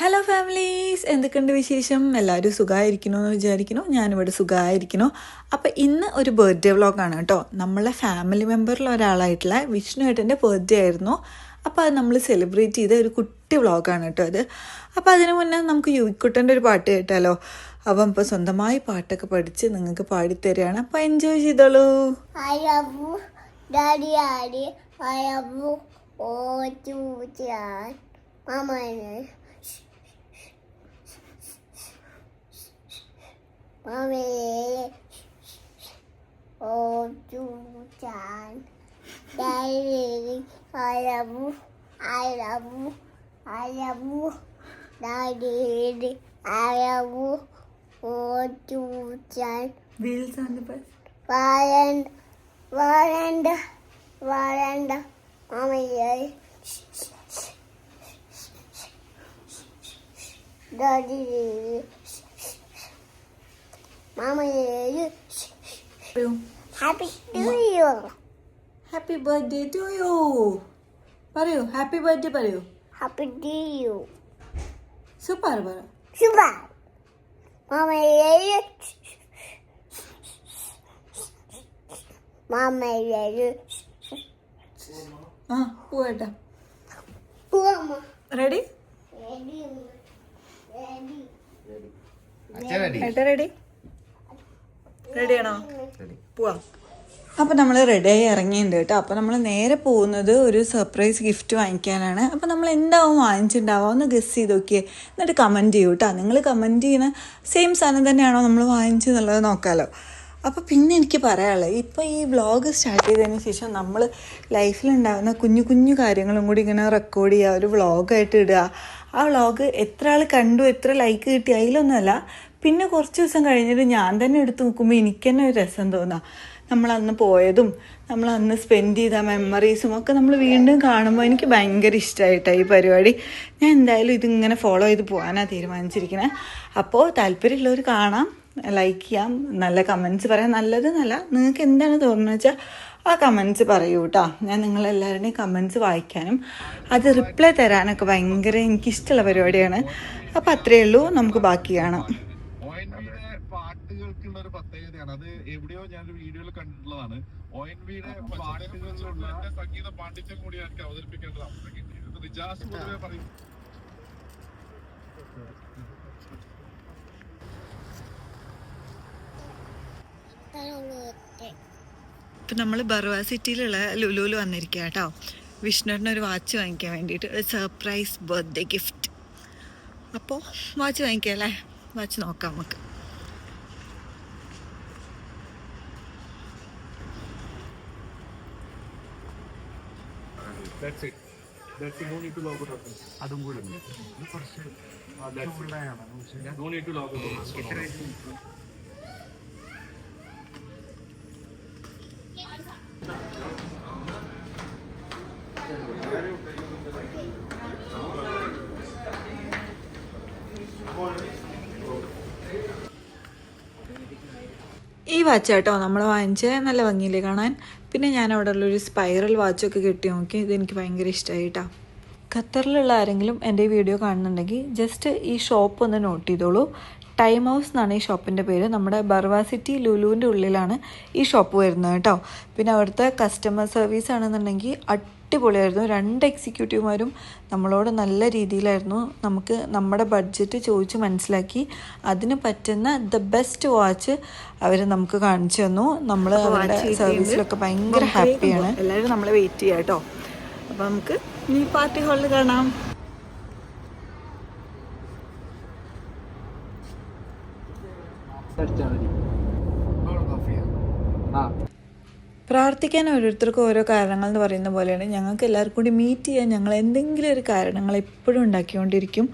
Hello families, എന്തൊക്കെയുണ്ട് വിശേഷം? എല്ലാവരും സുഖമായിരിക്കണമെന്ന് വിചാരിക്കുന്നു. ഞാനിവിടെ സുഖമായിരിക്കുന്നു. അപ്പോൾ ഇന്ന് ഒരു ബർത്ത്ഡേ വ്ളോഗാണ് കേട്ടോ. നമ്മളെ ഫാമിലി മെമ്പറിൽ ഒരാളായിട്ടുള്ള വിഷ്ണുവേട്ടൻ്റെ ബർത്ത്ഡേ ആയിരുന്നു. അപ്പോൾ അത് നമ്മൾ സെലിബ്രേറ്റ് ചെയ്ത ഒരു കുട്ടി വ്ളോഗാണ് കേട്ടോ അത്. അപ്പോൾ അതിനു മുന്നേ നമുക്ക് യുവിക്കുട്ടൻ്റെ ഒരു പാട്ട് കേട്ടാലോ. അവൻ ഇപ്പോൾ സ്വന്തമായി പാട്ടൊക്കെ പഠിച്ച് നിങ്ങൾക്ക് പാടിത്തരികയാണ്. അപ്പോൾ എൻജോയ് ചെയ്തോളൂ. Mommy, oh, Jujan, Daddy, I love you, I love you, I love you, Daddy, I love you, oh, Jujan. Wheels on the bus. Varanda, Mommy, Daddy. Mama, happy to you. Happy birthday to you. പറയൂ, happy birthday പറയൂ. Happy to you. Super പറ. Super. Mama, Mama, ആ പോകട്ടെ. Mama. Ready? ഏട്ടാ ready? റെഡിയാണോ? പോവാം. അപ്പോൾ നമ്മൾ റെഡിയായി ഇറങ്ങിയിട്ടുണ്ട് കേട്ടോ. അപ്പോൾ നമ്മൾ നേരെ പോകുന്നത് ഒരു സർപ്രൈസ് ഗിഫ്റ്റ് വാങ്ങിക്കാനാണ്. അപ്പോൾ നമ്മൾ എന്താവും വാങ്ങിച്ചിട്ടുണ്ടാവുക ഒന്ന് ഗസ് ചെയ്ത് നോക്കിയേ, എന്നിട്ട് കമൻറ്റ് ചെയ്യൂ കേട്ടോ. നിങ്ങൾ കമൻറ്റ് ചെയ്യുന്ന സെയിം സാധനം തന്നെയാണോ നമ്മൾ വാങ്ങിച്ചെന്നുള്ളത് നോക്കാമല്ലോ. അപ്പോൾ പിന്നെ എനിക്ക് പറയാനുള്ളത്, ഇപ്പോൾ ഈ വ്ളോഗ് സ്റ്റാർട്ട് ചെയ്തതിന് ശേഷം നമ്മൾ ലൈഫിലുണ്ടാകുന്ന കുഞ്ഞു കുഞ്ഞു കാര്യങ്ങളും കൂടി ഇങ്ങനെ റെക്കോർഡ് ചെയ്യുക, ഒരു വ്ളോഗായിട്ട് ഇടുക. ആ വ്ളോഗ് എത്ര ആൾ കണ്ടു, എത്ര ലൈക്ക് കിട്ടി അതിലൊന്നുമല്ല. പിന്നെ കുറച്ച് ദിവസം കഴിഞ്ഞിട്ട് ഞാൻ തന്നെ എടുത്ത് നോക്കുമ്പോൾ എനിക്ക് തന്നെ ഒരു രസം തോന്നാം. നമ്മളന്ന് പോയതും നമ്മളന്ന് സ്പെൻഡ് ചെയ്ത മെമ്മറീസും ഒക്കെ നമ്മൾ വീണ്ടും കാണുമ്പോൾ എനിക്ക് ഭയങ്കര ഇഷ്ടമായിട്ടാണ് ഈ പരിപാടി. ഞാൻ എന്തായാലും ഇതിങ്ങനെ ഫോളോ ചെയ്ത് പോകാനാണ് തീരുമാനിച്ചിരിക്കുന്നത്. അപ്പോൾ താല്പര്യമുള്ളവർ കാണാം, ലൈക്ക് ചെയ്യാം, നല്ല കമൻറ്റ്സ് പറയാം. നല്ലത് നല്ല നിങ്ങൾക്ക് എന്താണ് തോന്നുന്നത് വെച്ചാൽ ആ കമൻറ്റ്സ് പറയൂ കേട്ടോ. ഞാൻ നിങ്ങളെല്ലാവരുടെയും കമൻറ്റ്സ് വായിക്കാനും അത് റിപ്ലൈ തരാനൊക്കെ ഭയങ്കര എനിക്കിഷ്ടമുള്ള പരിപാടിയാണ്. അപ്പോൾ അത്രയേ ഉള്ളൂ, നമുക്ക് ബാക്കി കാണാം. പാട്ടുകൾക്കുള്ള ഒരു പ്രത്യേകതയാണ് അത്. എവിടെയോ ഞാനൊരു വീഡിയോയിൽ കണ്ടിട്ടുള്ളതാണ്. ONVയുടെ പാട്ടുകളിലുള്ള സംഗീത പാണ്ഡിത്യം കൂടി എനിക്ക് അവതരിപ്പിക്കേണ്ടതാണ്. റിജാസ് പൊതുവെ പറയും. ഇപ്പം നമ്മൾ ബർവ സിറ്റിയിലുള്ള ലുലുവിൽ വന്നിരിക്കുക കേട്ടോ. വിഷ്ണുവിനൊരു വാച്ച് വാങ്ങിക്കാൻ വേണ്ടിയിട്ട്, ഒരു സർപ്രൈസ് ബർത്ത്ഡേ ഗിഫ്റ്റ്. അപ്പോൾ വാച്ച് വാങ്ങിക്കാം അല്ലേ? വാച്ച് നോക്കാം നമുക്ക്. അതും കൂടെ ഈ വാച്ച് കേട്ടോ നമ്മൾ വാങ്ങിച്ച് നല്ല ഭംഗിയില്ലേ കാണാൻ. പിന്നെ ഞാൻ അവിടെ ഉള്ളൊരു സ്പൈറൽ വാച്ചൊക്കെ കെട്ടി നോക്കി. ഇതെനിക്ക് ഭയങ്കര ഇഷ്ടമായി കേട്ടോ. ഖത്തറിലുള്ള ആരെങ്കിലും എൻ്റെ ഈ വീഡിയോ കാണുന്നുണ്ടെങ്കിൽ ജസ്റ്റ് ഈ ഷോപ്പ് ഒന്ന് നോട്ട് ചെയ്തോളൂ. ടൈം ഹൗസ് എന്നാണ് ഈ ഷോപ്പിൻ്റെ പേര്. നമ്മുടെ ബർവ സിറ്റി ലുലുവിൻ്റെ ഉള്ളിലാണ് ഈ ഷോപ്പ് വരുന്നത് കേട്ടോ. പിന്നെ അവിടുത്തെ കസ്റ്റമർ സർവീസ് ആണെന്നുണ്ടെങ്കിൽ അടിപൊളിയായിരുന്നു. 2 എക്സിക്യൂട്ടീവുമാരും നമ്മളോട് നല്ല രീതിയിലായിരുന്നു. നമുക്ക് നമ്മുടെ ബഡ്ജറ്റ് ചോദിച്ച് മനസ്സിലാക്കി അതിന് പറ്റുന്ന ദ ബെസ്റ്റ് വാച്ച് അവർ നമുക്ക് കാണിച്ചു തന്നു. നമ്മൾ അവരുടെ സർവീസിലൊക്കെ ഭയങ്കര ഹാപ്പിയാണ്. എല്ലാവരും നമ്മളെ വെയിറ്റ് ചെയ്യാം കേട്ടോ. അപ്പോൾ നമുക്ക് ഈ പാർട്ടി ഹാളിൽ കാണാം. പ്രാർത്ഥിക്കാൻ ഓരോരുത്തർക്കും ഓരോ കാരണങ്ങൾ എന്ന് പറയുന്ന പോലെയാണ്. ഞങ്ങൾക്ക് എല്ലാവർക്കും കൂടി മീറ്റ് ചെയ്യാൻ ഞങ്ങൾ എന്തെങ്കിലും ഒരു കാരണങ്ങൾ എപ്പോഴും ഉണ്ടാക്കിക്കൊണ്ടിരിക്കും.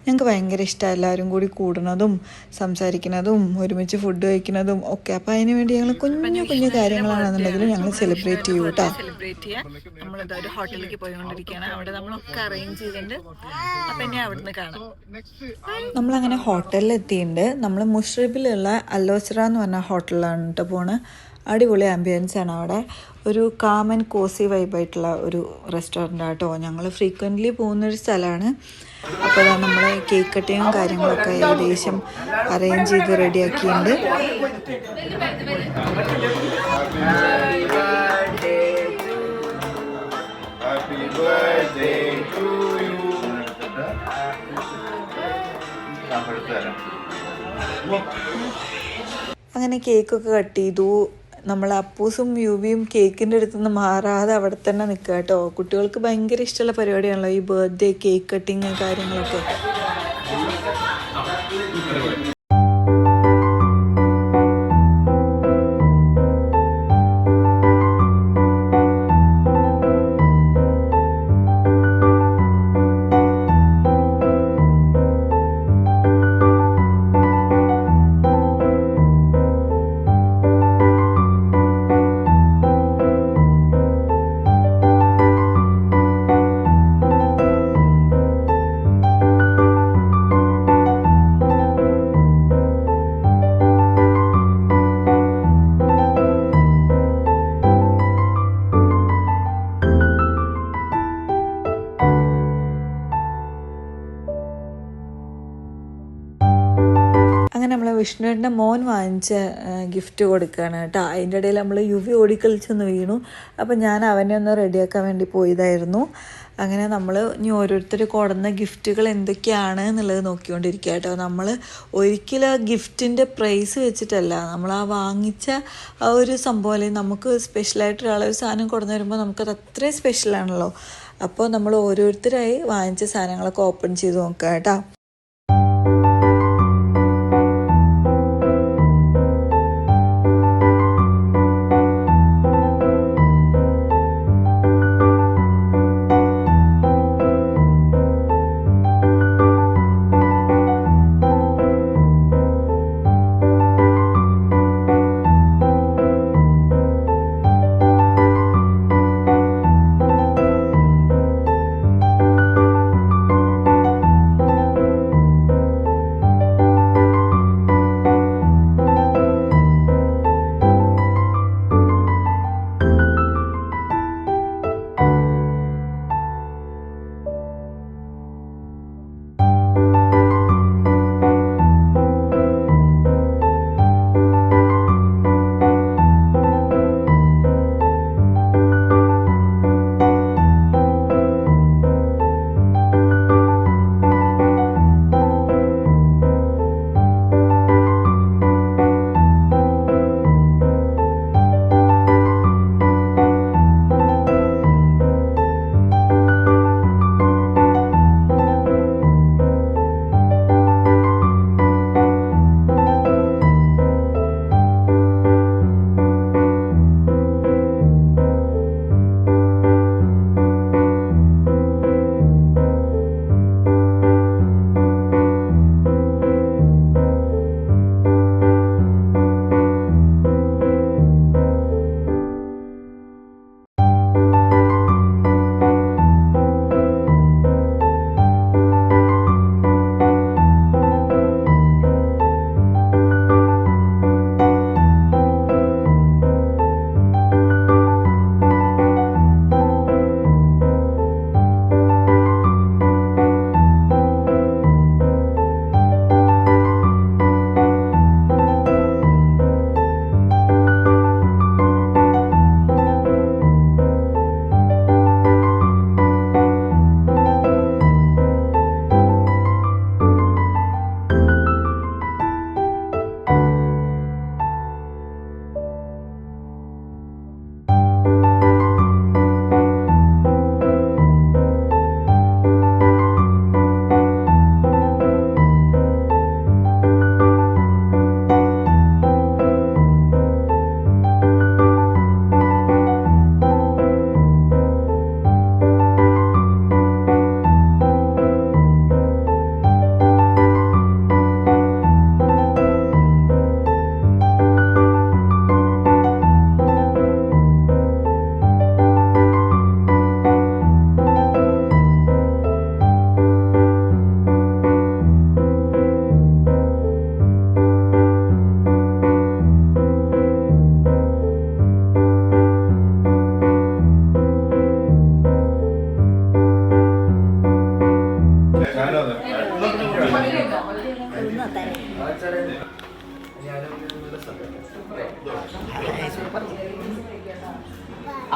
ഞങ്ങൾക്ക് ഭയങ്കര ഇഷ്ടമാണ് എല്ലാവരും കൂടി കൂടുന്നതും സംസാരിക്കുന്നതും ഒരുമിച്ച് ഫുഡ് കഴിക്കുന്നതും ഒക്കെ. അപ്പോൾ അതിന് വേണ്ടി ഞങ്ങൾ കുഞ്ഞു കുഞ്ഞു കാര്യങ്ങളാണെന്നുണ്ടെങ്കിലും ഞങ്ങൾ സെലിബ്രേറ്റ് ചെയ്യും കേട്ടോ. സെലിബ്രേറ്റ് ചെയ്യാൻ നമ്മളിത് ഒരു ഹോട്ടലിലേക്ക് പോയിക്കൊണ്ടിരിക്കുകയാണ്. അവിടെ നമ്മളൊക്കെ അറേഞ്ച് ചെയ്തിട്ടുണ്ട്. അപ്പം എന്നെ അവിടുന്ന് കാണാം. നമ്മളങ്ങനെ ഹോട്ടലിൽ എത്തിയിട്ടുണ്ട്. നമ്മൾ മുഷ്രിബിലുള്ള അല്ലോസ്ര എന്ന് പറഞ്ഞ ഹോട്ടലിലാണ് കേട്ടോ പോണ്. അടിപൊളി ആംബിയൻസ് ആണ് അവിടെ. ഒരു കാം ആൻഡ് കോസി വൈബായിട്ടുള്ള ഒരു റെസ്റ്റോറൻ്റ് ആട്ടോ. ഞങ്ങൾ ഫ്രീക്വൻ്റ്ലി പോകുന്നൊരു സ്ഥലമാണ്. അപ്പോൾ നമ്മൾ കേക്ക് കട്ടിങ്ങും കാര്യങ്ങളൊക്കെ ഏകദേശം അറേഞ്ച് ചെയ്ത് റെഡിയാക്കിയിട്ടുണ്ട്. അങ്ങനെ കേക്കൊക്കെ കട്ട് ചെയ്തു. നമ്മൾ അപ്പൂസും യുവിയും കേക്കിൻ്റെ അടുത്ത് നിന്ന് മാറാതെ അവിടെ തന്നെ നിൽക്കുക കേട്ടോ. കുട്ടികൾക്ക് ഭയങ്കര ഇഷ്ടമുള്ള പരിപാടിയാണല്ലോ ഈ ബർത്ത്ഡേ കേക്ക് കട്ടിങ് കാര്യങ്ങളൊക്കെ. അങ്ങനെ നമ്മൾ വിഷ്ണുവിൻ്റെ മോൻ വാങ്ങിച്ച ഗിഫ്റ്റ് കൊടുക്കുകയാണ് കേട്ടോ. അതിൻ്റെ ഇടയിൽ നമ്മൾ യുവി ഓടിക്കളിച്ചൊന്ന് വീണു. അപ്പം ഞാൻ അവനെ ഒന്ന് റെഡിയാക്കാൻ വേണ്ടി പോയതായിരുന്നു. അങ്ങനെ നമ്മൾ ഇനി ഓരോരുത്തർ കൊടുന്ന ഗിഫ്റ്റുകൾ എന്തൊക്കെയാണ് എന്നുള്ളത് നോക്കിക്കൊണ്ടിരിക്കുക കേട്ടോ. നമ്മൾ ഒരിക്കലും ആ ഗിഫ്റ്റിൻ്റെ പ്രൈസ് വെച്ചിട്ടല്ല, നമ്മൾ ആ വാങ്ങിച്ച ആ ഒരു സംഭവം, അല്ലെങ്കിൽ നമുക്ക് സ്പെഷ്യലായിട്ട് ഒരാളൊരു സാധനം കൊടുന്നു വരുമ്പോൾ നമുക്കത് അത്രയും സ്പെഷ്യലാണല്ലോ. അപ്പോൾ നമ്മൾ ഓരോരുത്തരായി വാങ്ങിച്ച സാധനങ്ങളൊക്കെ ഓപ്പൺ ചെയ്ത് നോക്കുക കേട്ടോ.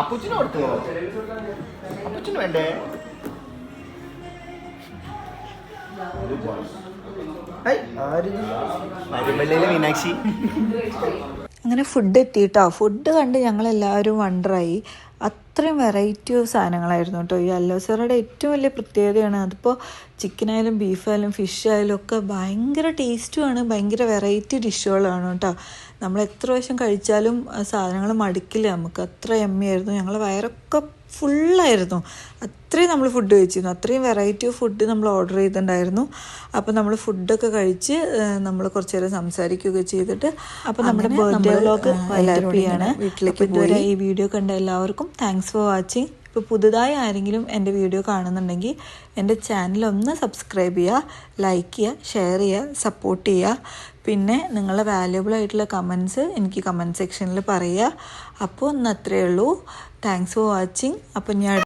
അപ്പുച്ചിന് കൊടുത്തു. അപ്പുച്ചിന് വേണ്ടേ? മരുമല്ലയിലെ മീനാക്ഷി. അങ്ങനെ ഫുഡ് എത്തിയിട്ടോ. ഫുഡ് കണ്ട് ഞങ്ങളെല്ലാവരും വണ്ടറായി. അത്രയും വെറൈറ്റി ഓഫ് സാധനങ്ങളായിരുന്നു കേട്ടോ. ഈ അല്ലോസറയുടെ ഏറ്റവും വലിയ പ്രത്യേകതയാണ് അതിപ്പോൾ ചിക്കനായാലും ബീഫായാലും ഫിഷ് ആയാലും ഒക്കെ ഭയങ്കര ടേസ്റ്റുമാണ്, ഭയങ്കര വെറൈറ്റി ഡിഷുകളാണ് കേട്ടോ. നമ്മൾ എത്ര പ്രാവശ്യം കഴിച്ചാലും സാധനങ്ങൾ മടുക്കില്ല നമുക്ക്. അത്ര എമ്മയായിരുന്നു. ഞങ്ങൾ വയറൊക്കെ ഫുള്ളായിരുന്നു. അത്രയും നമ്മൾ ഫുഡ് കഴിച്ചിരുന്നു. അത്രയും വെറൈറ്റി ഓഫ് ഫുഡ് നമ്മൾ ഓർഡർ ചെയ്തിട്ടുണ്ടായിരുന്നു. അപ്പോൾ നമ്മൾ ഫുഡൊക്കെ കഴിച്ച് നമ്മൾ കുറച്ച് നേരം സംസാരിക്കുകയൊക്കെ ചെയ്തിട്ട് അപ്പോൾ നമ്മുടെ ബർത്ത്ഡേ വ്ലോഗ് വൈകിയാണ് വീട്ടിലേക്ക് പോയി. ഈ വീഡിയോ കണ്ട എല്ലാവർക്കും താങ്ക്സ് ഫോർ വാച്ചിങ്. ഇപ്പോൾ പുതുതായി ആരെങ്കിലും എൻ്റെ വീഡിയോ കാണുന്നുണ്ടെങ്കിൽ എൻ്റെ ചാനൽ ഒന്ന് സബ്സ്ക്രൈബ് ചെയ്യുക, ലൈക്ക് ചെയ്യുക, ഷെയർ ചെയ്യുക, സപ്പോർട്ട് ചെയ്യുക. പിന്നെ നിങ്ങളുടെ വാല്യുബിൾ ആയിട്ടുള്ള കമൻസ് എനിക്ക് കമൻറ്റ് സെക്ഷനിൽ പറയുക. അപ്പോൾ ഇന്ന് അത്രയേ ഉള്ളൂ. Thanks for watching. അപ്പോൾ ഞാൻ